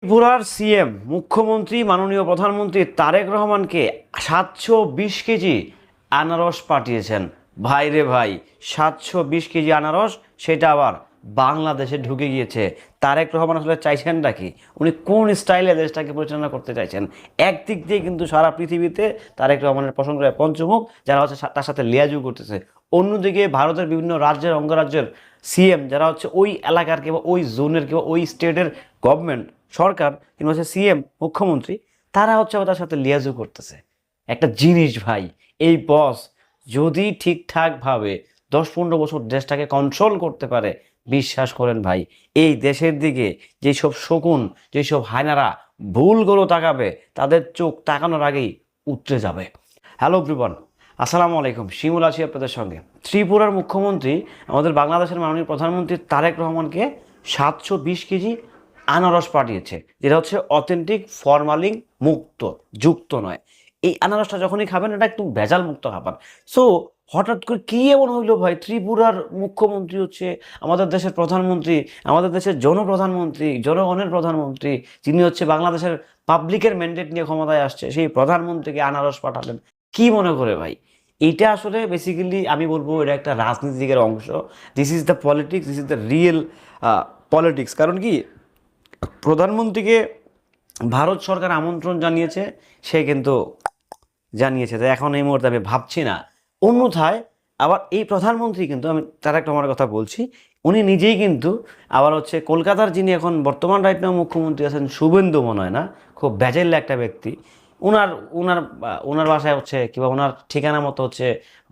ত্রিপুরার সিএম মুখ্যমন্ত্রী মাননীয় প্রধানমন্ত্রী তারেক রহমানকে 720 কেজি আনারস পাঠিয়েছেন। ভাই রে ভাই, 720 কেজি আনারস, সেটা আবার বাংলাদেশে ঢুকে গিয়েছে। তারেক রহমান আসলে চাইছেনটা কি? উনি কোন স্টাইলে দেশটাকে পরিচালনা করতে চাইছেন? একদিক দিয়ে কিন্তু সারা পৃথিবীতে তারেক রহমানের প্রশংসায় পঞ্চমুখ, যারা হচ্ছে তার সাথে লিয়াজু করতেছে। অন্যদিকে ভারতের বিভিন্ন রাজ্যের অঙ্গরাজ্যের সিএম, যারা হচ্ছে ওই এলাকার কিংবা ওই জোনের কিংবা ওই স্টেটের গভর্নমেন্ট সরকার কিংবা হচ্ছে সিএম মুখ্যমন্ত্রী, তারা হচ্ছে আবার তার সাথে লিয়াজু করতেছে। একটা জিনিস ভাই, এই বস যদি ঠিকঠাকভাবে 10-15 বছর দেশটাকে কন্ট্রোল করতে পারে, বিশ্বাস করেন ভাই, এই দেশের দিকে যেসব শকুন, যেসব হায়নারা ভুল করে তাকাবে, তাদের চোখ তাকানোর আগেই উতরে যাবে। হ্যালো এভরিওয়ান, আসসালামু আলাইকুম। শিমুল আছি আপনাদের সঙ্গে। ত্রিপুরার মুখ্যমন্ত্রী আমাদের বাংলাদেশের মাননীয় প্রধানমন্ত্রী তারেক রহমানকে 720 কেজি আনারস পাঠিয়েছে, যেটা হচ্ছে অথেন্টিক, ফরমালিন মুক্ত, যুক্ত নয়। এই আনারসটা যখনই খাবেন, এটা একটু ভেজাল মুক্ত খাবার। সো হঠাৎ করে কী এমন হইলো ভাই, ত্রিপুরার মুখ্যমন্ত্রী হচ্ছে আমাদের দেশের প্রধানমন্ত্রী, আমাদের দেশের জনপ্রধানমন্ত্রী, জনগণের প্রধানমন্ত্রী, যিনি হচ্ছে বাংলাদেশের পাবলিকের ম্যান্ডেট নিয়ে ক্ষমতায় আসছে, সেই প্রধানমন্ত্রীকে আনারস পাঠালেন কি মনে করে ভাই? এইটা আসলে বেসিক্যালি আমি বলবো এটা একটা রাজনীতিকের অংশ। This is the politics, this is the real politics. কারণ কি, প্রধানমন্ত্রীকে ভারত সরকার আমন্ত্রণ জানিয়েছে, সে কিন্তু জানিয়েছে, তো এখন এই মুহূর্তে আমি ভাবছি না। অন্যথায় আবার এই প্রধানমন্ত্রী কিন্তু, আমি তারেক রহমানের কথা বলছি, উনি নিজেই কিন্তু আবার হচ্ছে কলকাতার যিনি এখন বর্তমান রাইট নাও মুখ্যমন্ত্রী আছেন, শুভেন্দু মনে হয় না, খুব ব্যাজেল্য একটা ব্যক্তি। ওনার ওনার ওনার বাসায় হচ্ছে কিংবা ওনার ঠিকানা মতো হচ্ছে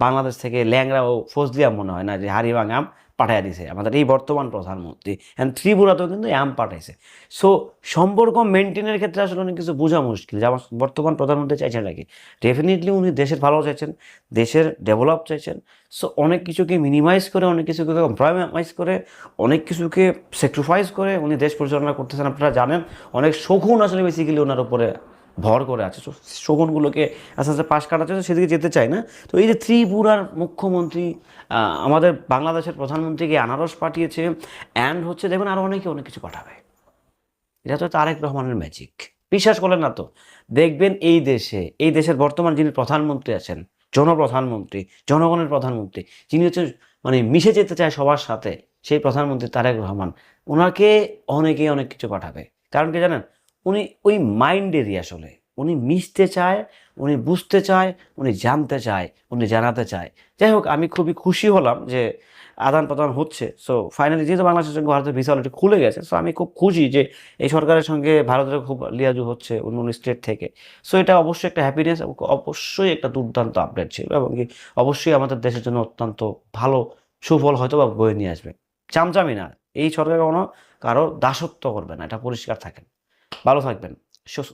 বাংলাদেশ থেকে ল্যাংড়া ও ফজলিয়াম মনে হয় না, যে হারিবাং আম পাঠিয়ে দিছে আমাদের এই বর্তমান প্রধানমন্ত্রী। অ্যান্ড ত্রিপুরাতেও কিন্তু আম পাঠাইছে। সো সম্পর্ক মেনটেনের ক্ষেত্রে আসলে অনেক কিছু বোঝা মুশকিল যে আমার বর্তমান প্রধানমন্ত্রী চাইছেন নাকি। ডেফিনেটলি উনি দেশের ভালো চাইছেন, দেশের ডেভেলপ চাইছেন। সো অনেক কিছুকে মিনিমাইজ করে, অনেক কিছুকে কম্প্রোমাইজ করে, অনেক কিছুকে স্যাক্রিফাইস করে উনি দেশ পরিচালনা করতেছেন। আপনারা জানেন, অনেক শকুন আসলে বেসিক্যালি ওনার উপরে ভর করে আছে। তো শকুনগুলোকে আস্তে আস্তে পাশ কাটাচ্ছে, সেদিকে যেতে চায় না। তো এই যে ত্রিপুরার মুখ্যমন্ত্রী আমাদের বাংলাদেশের প্রধানমন্ত্রীকে আনারস পাঠিয়েছে, অ্যান্ড হচ্ছে দেখবেন আরও অনেকে অনেক কিছু পাঠাবে। এটা তো তারেক রহমানের ম্যাজিক। বিশ্বাস করলেন না তো, দেখবেন এই দেশে, এই দেশের বর্তমান যিনি প্রধানমন্ত্রী আছেন, জনপ্রধানমন্ত্রী, জনগণের প্রধানমন্ত্রী, যিনি হচ্ছে মানে মিশে যেতে চায় সবার সাথে, সেই প্রধানমন্ত্রী তারেক রহমান, ওনাকে অনেকেই অনেক কিছু পাঠাবে। কারণ কি জানেন, উনি ওই মাইন্ডেরই আসলে, উনি মিশতে চায়, উনি বুঝতে চায়, উনি জানতে চায়, উনি জানাতে চায়। যাই হোক, আমি খুবই খুশি হলাম যে আদান প্রদান হচ্ছে। সো ফাইনালি যেহেতু বাংলাদেশের সঙ্গে ভারতের ভিসা অলরেডি খুলে গেছে, সো আমি খুব খুশি যে এই সরকারের সঙ্গে ভারতের খুব লিয়াজু হচ্ছে অন্য অন্য স্টেট থেকে। সো এটা অবশ্যই একটা হ্যাপিনেস এবং অবশ্যই একটা দুর্দান্ত আপডেট ছিল, এবং কি অবশ্যই আমাদের দেশের জন্য অত্যন্ত ভালো সুফল হয়তো বা বয়ে নিয়ে আসবে। চামচামি না, এই সরকার কোনো কারো দাসত্ব করবে না, এটা পরিষ্কার থাকেন। ভালো থাকবেন, সুস্থ